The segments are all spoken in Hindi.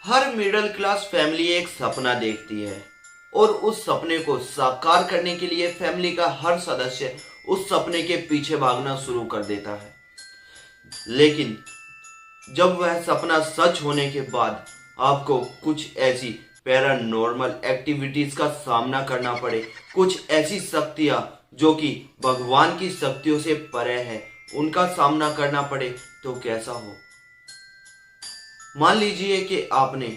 हर मिडिल क्लास फैमिली एक सपना देखती है और उस सपने को साकार करने के लिए फैमिली का हर सदस्य उस सपने के पीछे भागना शुरू कर देता है। लेकिन जब वह सपना सच होने के बाद आपको कुछ ऐसी पैरानॉर्मल एक्टिविटीज का सामना करना पड़े, कुछ ऐसी शक्तियां जो कि भगवान की शक्तियों से परे है, उनका सामना करना पड़े, तो कैसा हो। मान लीजिए कि आपने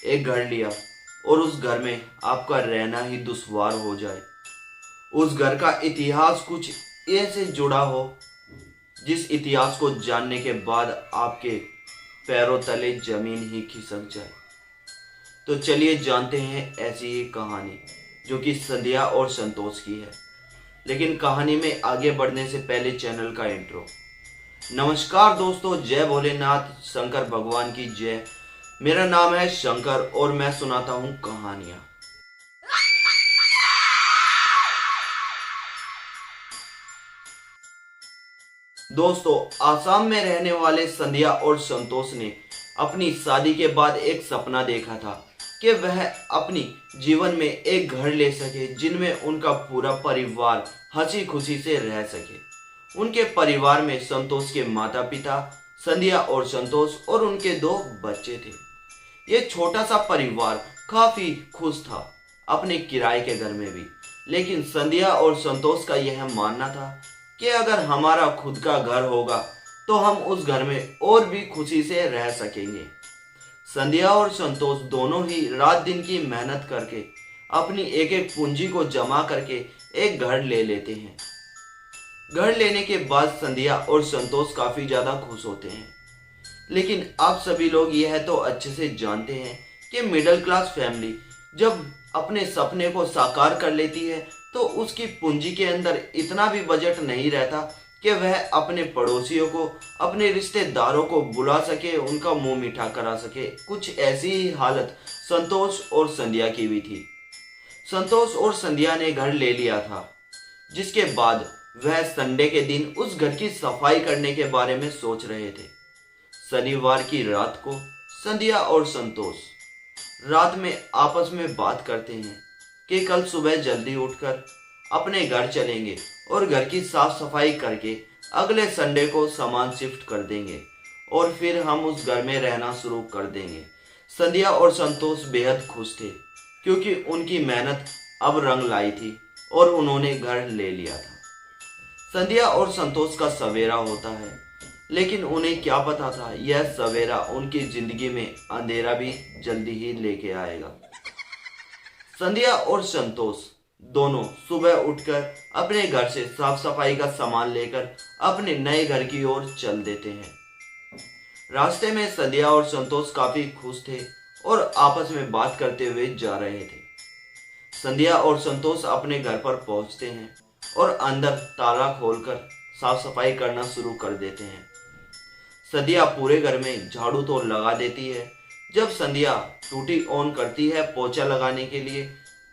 एक घर लिया और उस घर में आपका रहना ही दुश्वार हो जाए। उस घर का इतिहास कुछ ऐसे जुड़ा हो जिस इतिहास को जानने के बाद आपके पैरों तले जमीन ही खिसक जाए। तो चलिए जानते हैं ऐसी ही कहानी जो कि संध्या और संतोष की है। लेकिन कहानी में आगे बढ़ने से पहले चैनल का इंट्रो। नमस्कार दोस्तों, जय भोलेनाथ, शंकर भगवान की जय। मेरा नाम है शंकर और मैं सुनाता हूं कहानियां। दोस्तों, आसाम में रहने वाले संध्या और संतोष ने अपनी शादी के बाद एक सपना देखा था कि वह अपनी जीवन में एक घर ले सके जिनमें उनका पूरा परिवार हंसी खुशी से रह सके। उनके परिवार में संतोष के माता पिता, संध्या और संतोष और उनके 2 बच्चे थे। ये छोटा सा परिवार काफी खुश था अपने किराए के घर में भी। लेकिन संध्या और संतोष का यह मानना था कि अगर हमारा खुद का घर होगा तो हम उस घर में और भी खुशी से रह सकेंगे। संध्या और संतोष दोनों ही रात दिन की मेहनत करके अपनी एक एक पूंजी को जमा करके एक घर ले लेते हैं। घर लेने के बाद संध्या और संतोष काफी ज्यादा खुश होते हैं। लेकिन आप सभी लोग यह तो अच्छे से जानते हैं कि मिडिल क्लास फैमिली जब अपने सपने को साकार कर लेती है तो उसकी पूंजी के अंदर इतना भी बजट नहीं रहता कि वह अपने पड़ोसियों को, अपने रिश्तेदारों को बुला सके, उनका मुंह मीठा करा सके। कुछ ऐसी ही हालत संतोष और संध्या की भी थी। संतोष और संध्या ने घर ले लिया था, जिसके बाद वह संडे के दिन उस घर की सफाई करने के बारे में सोच रहे थे। शनिवार की रात को संध्या और संतोष रात में आपस में बात करते हैं कि कल सुबह जल्दी उठकर अपने घर चलेंगे और घर की साफ सफाई करके अगले संडे को सामान शिफ्ट कर देंगे और फिर हम उस घर में रहना शुरू कर देंगे। संध्या और संतोष बेहद खुश थे क्योंकि उनकी मेहनत अब रंग लाई थी और उन्होंने घर ले लिया था। संध्या और संतोष का सवेरा होता है, लेकिन उन्हें क्या पता था यह सवेरा उनकी जिंदगी में अंधेरा भी जल्दी ही लेके आएगा। संध्या और संतोष दोनों सुबह उठकर अपने घर से साफ सफाई का सामान लेकर अपने नए घर की ओर चल देते हैं। रास्ते में संध्या और संतोष काफी खुश थे और आपस में बात करते हुए जा रहे थे। संध्या और संतोष अपने घर पर पहुंचते हैं और अंदर ताला खोलकर साफ सफाई करना शुरू कर देते हैं। संध्या पूरे घर में झाड़ू तो लगा देती है। जब संध्या टूटी ऑन करती है पोछा लगाने के लिए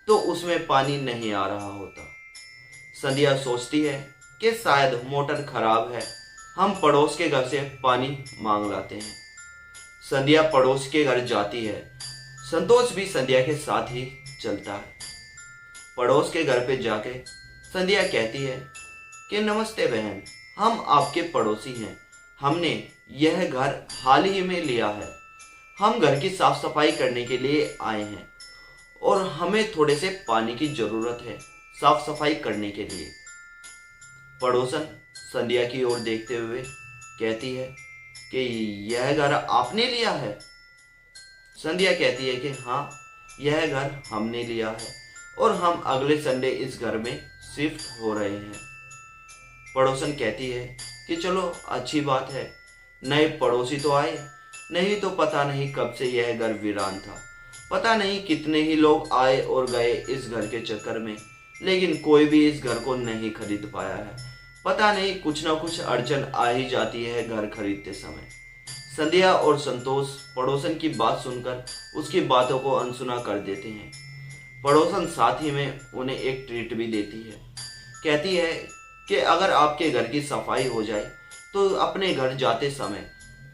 तो उसमें पानी नहीं आ रहा होता। संध्या सोचती है कि शायद मोटर खराब है, हम पड़ोस के घर से पानी मांग लाते हैं। संध्या पड़ोस के घर जाती है। संतोष भी संध्या के साथ ही चलता है। पड़ोस के घर पे जाके संध्या कहती है कि नमस्ते बहन, हम आपके पड़ोसी हैं। हमने यह घर हाल ही में लिया है। हम घर की साफ सफाई करने के लिए आए हैं और हमें थोड़े से पानी की जरूरत है साफ सफाई करने के लिए। पड़ोसन संध्या की ओर देखते हुए कहती है कि यह घर आपने लिया है। संध्या कहती है कि हाँ, यह घर हमने लिया है और हम अगले संडे इस घर में शिफ्ट हो रहे हैं। पड़ोसन कहती है कि चलो अच्छी बात है, नए पड़ोसी तो आए, नहीं तो पता नहीं कब से यह घर वीरान था। पता नहीं कितने ही लोग आए और गए इस घर के चक्कर में, लेकिन कोई भी इस घर को नहीं खरीद पाया है। पता नहीं कुछ ना कुछ अड़चन आ ही जाती है घर खरीदते समय। संध्या और संतोष पड़ोसन की बात सुनकर उसकी बातों को अनसुना कर देते हैं। पड़ोसन साथ ही में उन्हें एक ट्रीट भी देती है। कहती है कि अगर आपके घर की सफाई हो जाए तो अपने घर जाते समय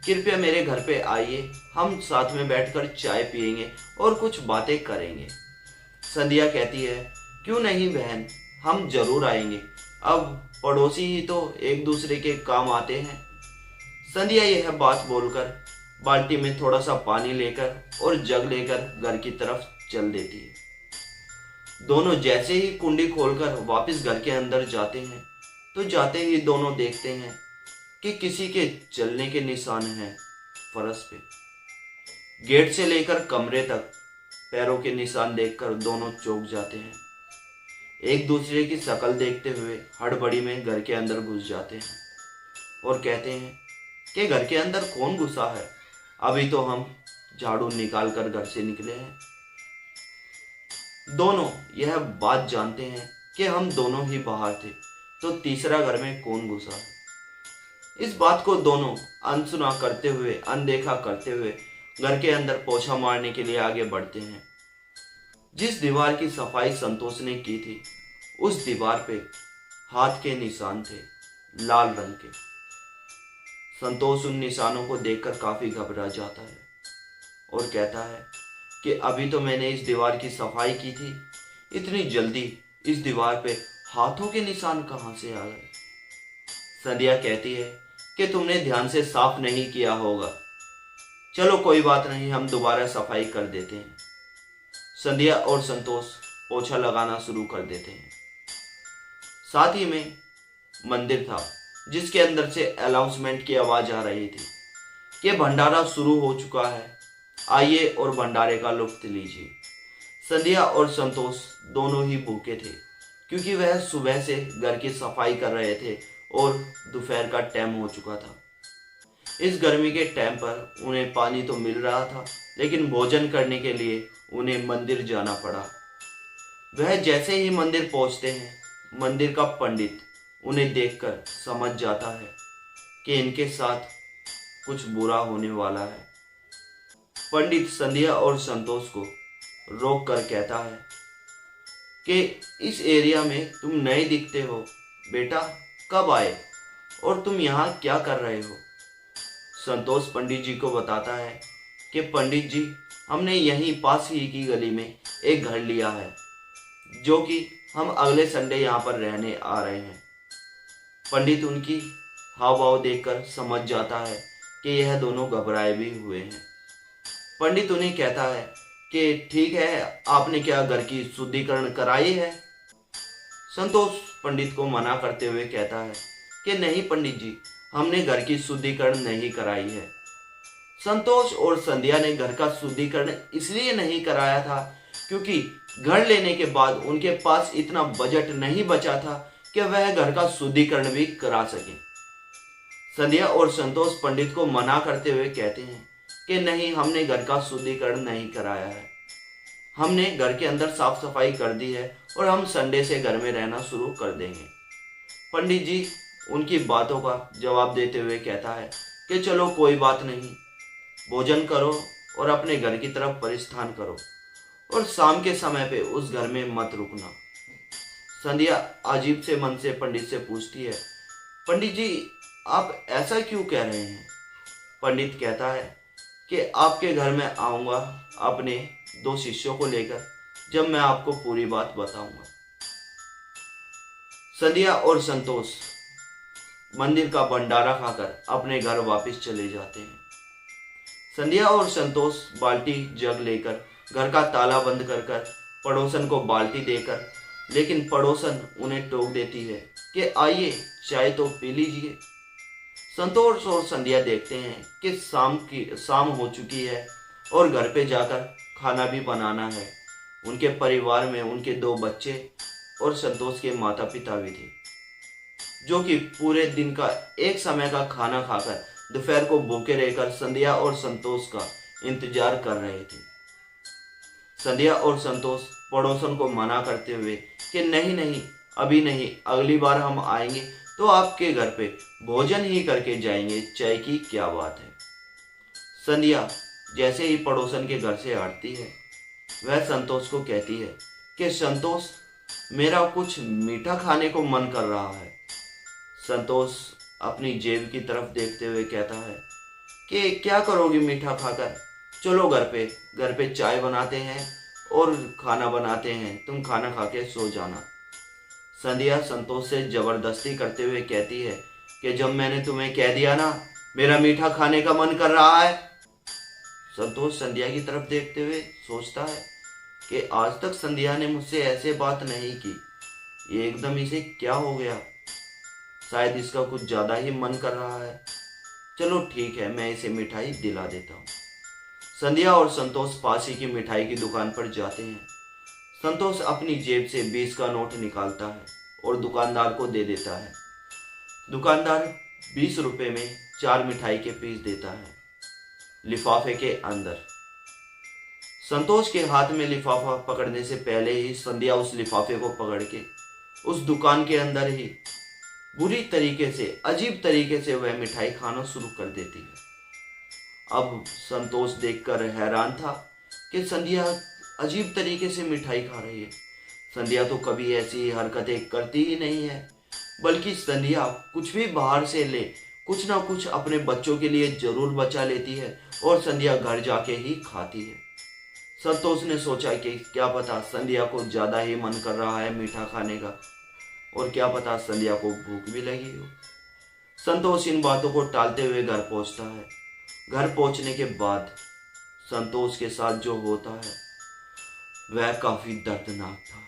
कृपया मेरे घर पे आइए, हम साथ में बैठकर चाय पियेंगे और कुछ बातें करेंगे। संध्या कहती है, क्यों नहीं बहन, हम जरूर आएंगे। अब पड़ोसी ही तो एक दूसरे के काम आते हैं। संध्या यह बात बोलकर बाल्टी में थोड़ा सा पानी लेकर और जग लेकर घर की तरफ चल देती है। दोनों जैसे ही कुंडी खोलकर वापस घर के अंदर जाते हैं तो जाते ही दोनों देखते हैं कि किसी के चलने के निशान हैं फर्श पे। गेट से लेकर कमरे तक पैरों के निशान देखकर दोनों चौंक जाते हैं। एक दूसरे की शक्ल देखते हुए हड़बड़ी में घर के अंदर घुस जाते हैं और कहते हैं कि घर के अंदर कौन घुसा है, अभी तो हम झाड़ू निकाल कर घर से निकले हैं। दोनों यह बात जानते हैं कि हम दोनों ही बाहर थे, तो तीसरा घर में कौन घुसा है। इस बात को दोनों अनसुना करते हुए, अनदेखा करते हुए घर के अंदर पोछा मारने के लिए आगे बढ़ते हैं। जिस दीवार की सफाई संतोष ने की थी, उस दीवार पे हाथ के निशान थे, लाल रंग के। संतोष उन निशानों को देखकर काफी घबरा जाता है और कहता है कि अभी तो मैंने इस दीवार की सफाई की थी, इतनी जल्दी इस दीवार पे हाथों के निशान कहां से आ गए। संध्या कहती है कि तुमने ध्यान से साफ नहीं किया होगा, चलो कोई बात नहीं, हम दोबारा सफाई कर देते हैं। संध्या और संतोष पोछा लगाना शुरू कर देते हैं। साथ ही में मंदिर था जिसके अंदर से अनाउंसमेंट की आवाज आ रही थी कि भंडारा शुरू हो चुका है, आइए और भंडारे का लुत्फ लीजिए। संध्या और संतोष दोनों ही भूखे थे क्योंकि वह सुबह से घर की सफाई कर रहे थे और दोपहर का टाइम हो चुका था। इस गर्मी के टाइम पर उन्हें पानी तो मिल रहा था, लेकिन भोजन करने के लिए उन्हें मंदिर जाना पड़ा। वह जैसे ही मंदिर पहुंचते हैं, मंदिर का पंडित उन्हें देखकर समझ जाता है कि इनके साथ कुछ बुरा होने वाला है। पंडित संध्या और संतोष को रोक कर कहता है कि इस एरिया में तुम नए दिखते हो बेटा, कब आए और तुम यहाँ क्या कर रहे हो। संतोष पंडित जी को बताता है कि पंडित जी, हमने यहीं पास ही की गली में एक घर लिया है, जो कि हम अगले संडे यहाँ पर रहने आ रहे हैं। पंडित उनकी हाव भाव देखकर समझ जाता है कि यह दोनों घबराए भी हुए हैं। पंडित उन्हें कहता है कि ठीक है, आपने क्या घर की शुद्धिकरण कराई है। संतोष पंडित को मना करते हुए कहता है कि नहीं पंडित जी, हमने घर की शुद्धिकरण नहीं कराई है। संतोष और संध्या ने घर का शुद्धिकरण इसलिए नहीं कराया था क्योंकि घर लेने के बाद उनके पास इतना बजट नहीं बचा था कि वह घर का शुद्धिकरण भी करा सके। संध्या और संतोष पंडित को मना करते हुए कहते हैं कि नहीं, हमने घर का शुद्धिकरण नहीं कराया है, हमने घर के अंदर साफ सफाई कर दी है और हम संडे से घर में रहना शुरू कर देंगे। पंडित जी उनकी बातों का जवाब देते हुए कहता है कि चलो कोई बात नहीं, भोजन करो और अपने घर की तरफ प्रस्थान करो और शाम के समय पे उस घर में मत रुकना। संध्या अजीब से मन से पंडित से पूछती है, पंडित जी आप ऐसा क्यों कह रहे हैं। पंडित कहता है कि आपके घर में आऊंगा अपने 2 शिष्यों को लेकर, जब मैं आपको पूरी बात बताऊंगा। संध्या और संतोष मंदिर का भंडारा खाकर अपने घर वापस चले जाते हैं। संध्या और संतोष बाल्टी जग लेकर घर का ताला बंद कर पड़ोसन को बाल्टी देकर, लेकिन पड़ोसन उन्हें टोक देती है कि आइए चाय तो पी लीजिए। संतोष और संध्या देखते हैं कि शाम हो चुकी है और घर पे जाकर खाना भी बनाना है। उनके परिवार में उनके 2 बच्चे और संतोष के माता पिता भी थे, जो कि पूरे दिन का एक समय का खाना खाकर दोपहर को भूखे रहकर संध्या और संतोष का इंतजार कर रहे थे। संध्या और संतोष पड़ोसन को मना करते हुए कि नहीं नहीं, अभी नहीं, अगली बार हम आएंगे तो आपके घर पे भोजन ही करके जाएंगे, चाय की क्या बात है। संध्या जैसे ही पड़ोसन के घर से हटती है, वह संतोष को कहती है कि संतोष, मेरा कुछ मीठा खाने को मन कर रहा है। संतोष अपनी जेब की तरफ देखते हुए कहता है कि क्या करोगी मीठा खाकर, चलो घर पे चाय बनाते हैं और खाना बनाते हैं, तुम खाना खा के सो जाना। संध्या संतोष से जबरदस्ती करते हुए कहती है कि जब मैंने तुम्हें कह दिया ना मेरा मीठा खाने का मन कर रहा है। संतोष संध्या की तरफ देखते हुए सोचता है कि आज तक संध्या ने मुझसे ऐसे बात नहीं की, ये एकदम इसे क्या हो गया, शायद इसका कुछ ज़्यादा ही मन कर रहा है। चलो ठीक है, मैं इसे मिठाई दिला देता हूँ। संध्या और संतोष पास ही की मिठाई की दुकान पर जाते हैं। संतोष अपनी जेब से 20 का नोट निकालता है और दुकानदार को दे देता है। दुकानदार 20 रुपए में 4 मिठाई के पीस देता है लिफाफे के अंदर। संतोष के हाथ में लिफाफा पकड़ने से पहले ही संध्या उस लिफाफे को पकड़ के उस दुकान के अंदर ही बुरी तरीके से, अजीब तरीके से वह मिठाई खाना शुरू कर देती है। अब संतोष देखकर हैरान था कि संध्या अजीब तरीके से मिठाई खा रही है। संध्या तो कभी ऐसी हरकतें करती ही नहीं है, बल्कि संध्या कुछ भी बाहर से ले कुछ ना कुछ अपने बच्चों के लिए जरूर बचा लेती है और संध्या घर जाके ही खाती है। संतोष ने सोचा कि क्या पता संध्या को ज़्यादा ही मन कर रहा है मीठा खाने का, और क्या पता संध्या को भूख भी लगी हो। संतोष इन बातों को टालते हुए घर पहुंचता है। घर पहुंचने के बाद संतोष के साथ जो होता है वह काफी दर्दनाक था।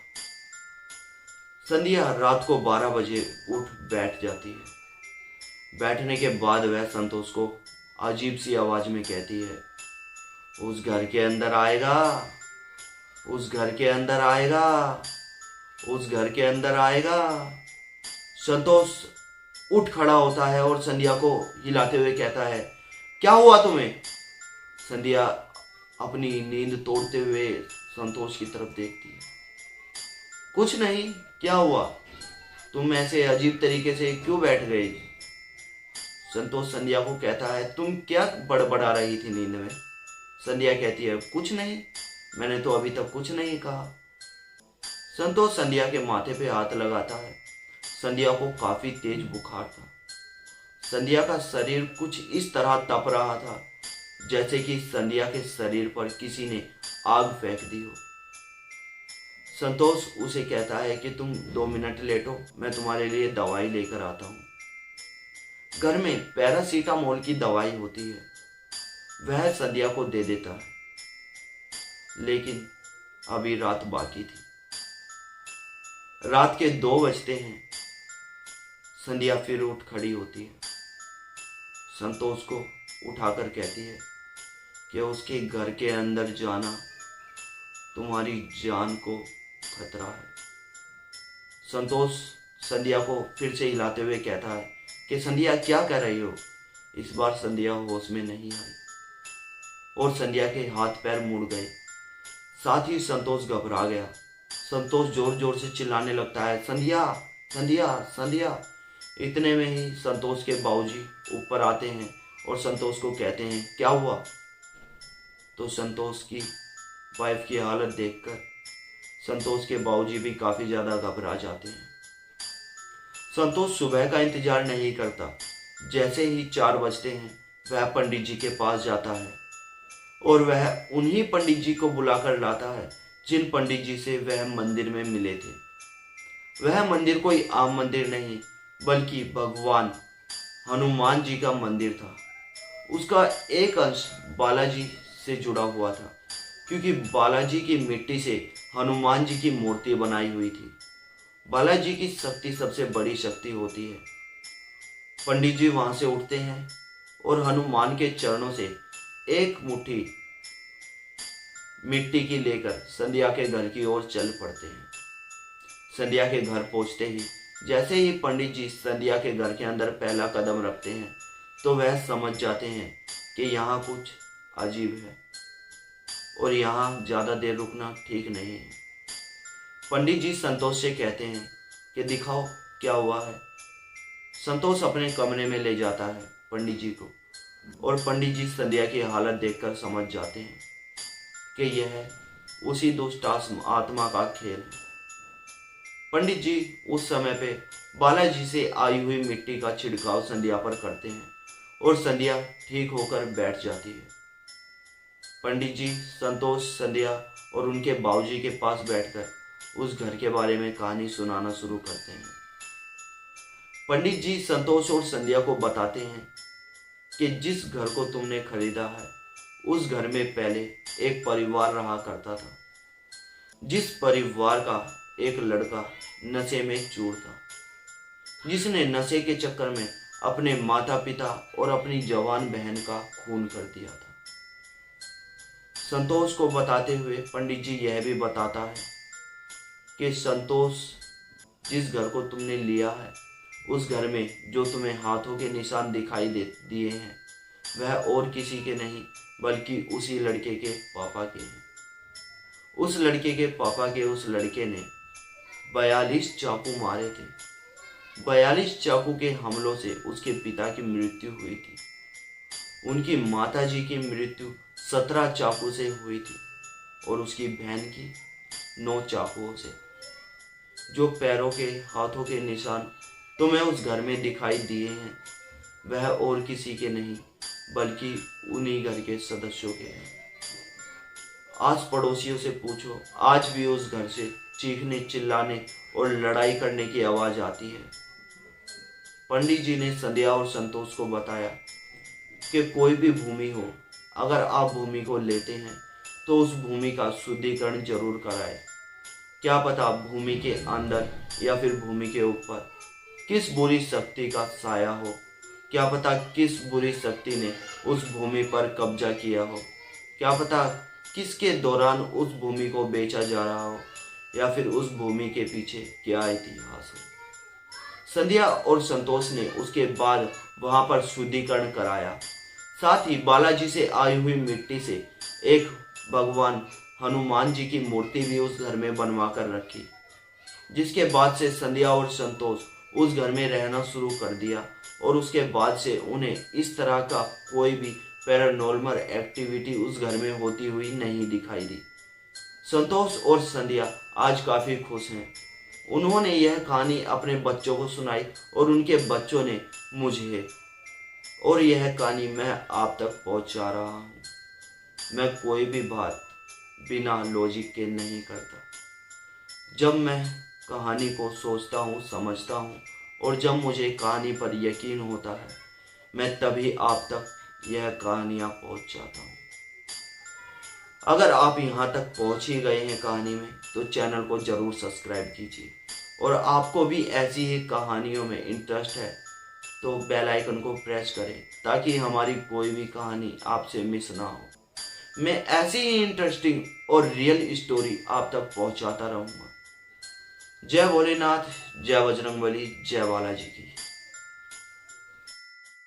संध्या रात को 12 बजे उठ बैठ जाती है। बैठने के बाद वह संतोष को अजीब सी आवाज में कहती है, उस घर के अंदर आएगा, उस घर के अंदर आएगा, उस घर के अंदर आएगा। संतोष उठ खड़ा होता है और संध्या को हिलाते हुए कहता है, क्या हुआ तुम्हें? संध्या अपनी नींद तोड़ते हुए संतोष की तरफ देखती है। कुछ नहीं, क्या हुआ? तुम ऐसे अजीब तरीके से क्यों बैठ गई? संतोष संध्या को कहता है, तुम क्या बड़बड़ा रही थी नींद में? संध्या कहती है, कुछ नहीं, मैंने तो अभी तक कुछ नहीं कहा। संतोष संध्या के माथे पे हाथ लगाता है। संध्या को काफी तेज बुखार था। संध्या का शरीर कुछ इस तरह तप रहा था जैसे कि संध्या के शरीर पर किसी ने आग फेंक दी हो। संतोष उसे कहता है कि तुम 2 मिनट लेटो, मैं तुम्हारे लिए दवाई लेकर आता हूँ। घर में पैरासीटामोल की दवाई होती है, वह संध्या को दे देता है। लेकिन अभी रात बाकी थी। रात के 2 बजते हैं। संध्या फिर उठ खड़ी होती है। संतोष को उठाकर कहती है कि उसके घर के अंदर जाना तुम्हारी जान को खतरा है। संतोष संध्या को फिर से हिलाते हुए कहता है कि संध्या क्या कर रही हो? इस बार संध्या होश में नहीं आई और संध्या के हाथ पैर मुड़ गए। साथ ही संतोष घबरा गया। संतोष जोर जोर से चिल्लाने लगता है, संध्या, संध्या, संध्या। इतने में ही संतोष के बाबूजी ऊपर आते हैं और संतोष को कहते हैं, क्या हुआ? तो संतोष की वाइफ की हालत देखकर संतोष के बाबूजी भी काफी ज्यादा घबरा जाते हैं। संतोष सुबह का इंतजार नहीं करता। जैसे ही 4 बजते हैं वह पंडित जी के पास जाता है और वह उन्हीं पंडित जी को बुलाकर लाता है जिन पंडित जी से वह मंदिर में मिले थे। वह मंदिर कोई आम मंदिर नहीं बल्कि भगवान हनुमान जी का मंदिर था। उसका एक अंश बालाजी से जुड़ा हुआ था, क्योंकि बालाजी की मिट्टी से हनुमान जी की मूर्ति बनाई हुई थी। बालाजी की शक्ति सबसे बड़ी शक्ति होती है। पंडित जी वहां से उठते हैं और हनुमान के चरणों से एक मुट्ठी मिट्टी की लेकर संध्या के घर की ओर चल पड़ते हैं। संध्या के घर पहुंचते ही जैसे ही पंडित जी संध्या के घर के अंदर पहला कदम रखते हैं तो वह समझ जाते हैं कि यहाँ कुछ अजीब है और यहाँ ज़्यादा देर रुकना ठीक नहीं है। पंडित जी संतोष से कहते हैं कि दिखाओ क्या हुआ है। संतोष अपने कमरे में ले जाता है पंडित जी को और पंडित जी संध्या की हालत देखकर समझ जाते हैं कि यह उसी दुष्ट आत्मा का खेल है। पंडित जी उस समय पे बालाजी से आई हुई मिट्टी का छिड़काव संध्या पर करते हैं और संध्या ठीक होकर बैठ जाती है। पंडित जी संतोष, संध्या और उनके बाबूजी के पास बैठकर उस घर के बारे में कहानी सुनाना शुरू करते हैं। पंडित जी संतोष और संध्या को बताते हैं कि जिस घर को तुमने खरीदा है उस घर में पहले एक परिवार रहा करता था, जिस परिवार का एक लड़का नशे में चूर था, जिसने नशे के चक्कर में अपने माता पिता और अपनी जवान बहन का खून कर दिया था। संतोष को बताते हुए पंडित जी यह भी बताता है कि संतोष, जिस घर को तुमने लिया है उस घर में जो तुम्हें हाथों के निशान दिखाई दिए हैं वह और किसी के नहीं बल्कि उसी लड़के के पापा के हैं। उस लड़के के पापा के उस लड़के ने 42 चाकू मारे थे। 42 चाकू के हमलों से उसके पिता की मृत्यु हुई थी। उनकी माताजी की मृत्यु 17 चाकू से हुई थी और उसकी बहन की 9 चाकुओं से। जो पैरों के हाथों के निशान तुम्हें उस घर में दिखाई दिए हैं वह और किसी के नहीं बल्कि उन्हीं घर के सदस्यों के हैं। आस पड़ोसियों से पूछो, आज भी उस घर से चीखने, चिल्लाने और लड़ाई करने की आवाज आती है। पंडित जी ने संध्या और संतोष को बताया कि कोई भी भूमि हो, अगर आप भूमि को लेते हैं तो उस भूमि का शुद्धिकरण जरूर कराएं। क्या पता भूमि के अंदर या फिर भूमि के ऊपर किस बुरी शक्ति का साया हो, क्या पता किस बुरी शक्ति ने उस भूमि पर कब्जा किया हो, क्या पता किसके दौरान उस भूमि को बेचा जा रहा हो या फिर उस भूमि के पीछे क्या इतिहास हो। संध्या और संतोष ने उसके बाद वहां पर शुद्धिकरण कराया। साथ ही बालाजी से आई हुई मिट्टी से एक भगवान हनुमान जी की मूर्ति भी उस घर में बनवा कर रखी, जिसके बाद से संध्या और संतोष उस घर में रहना शुरू कर दिया और उसके बाद से उन्हें इस तरह का कोई भी पैरानॉर्मल एक्टिविटी उस घर में होती हुई नहीं दिखाई दी। संतोष और संध्या आज काफ़ी खुश हैं। उन्होंने यह कहानी अपने बच्चों को सुनाई और उनके बच्चों ने मुझे, और यह कहानी मैं आप तक पहुंचा रहा हूँ। मैं कोई भी बात बिना लॉजिक के नहीं करता। जब मैं कहानी को सोचता हूँ, समझता हूँ और जब मुझे कहानी पर यकीन होता है मैं तभी आप तक यह कहानियाँ पहुँचाता हूँ। अगर आप यहाँ तक पहुँच ही गए हैं कहानी में तो चैनल को ज़रूर सब्सक्राइब कीजिए, और आपको भी ऐसी ही कहानियों में इंटरेस्ट है तो बेल आइकन को प्रेस करें ताकि हमारी कोई भी कहानी आपसे मिस ना हो। मैं ऐसी ही इंटरेस्टिंग और रियल स्टोरी आप तक पहुंचाता रहूँगा। जय भोलेनाथ, जय बजरंगबली, जय बालाजी की।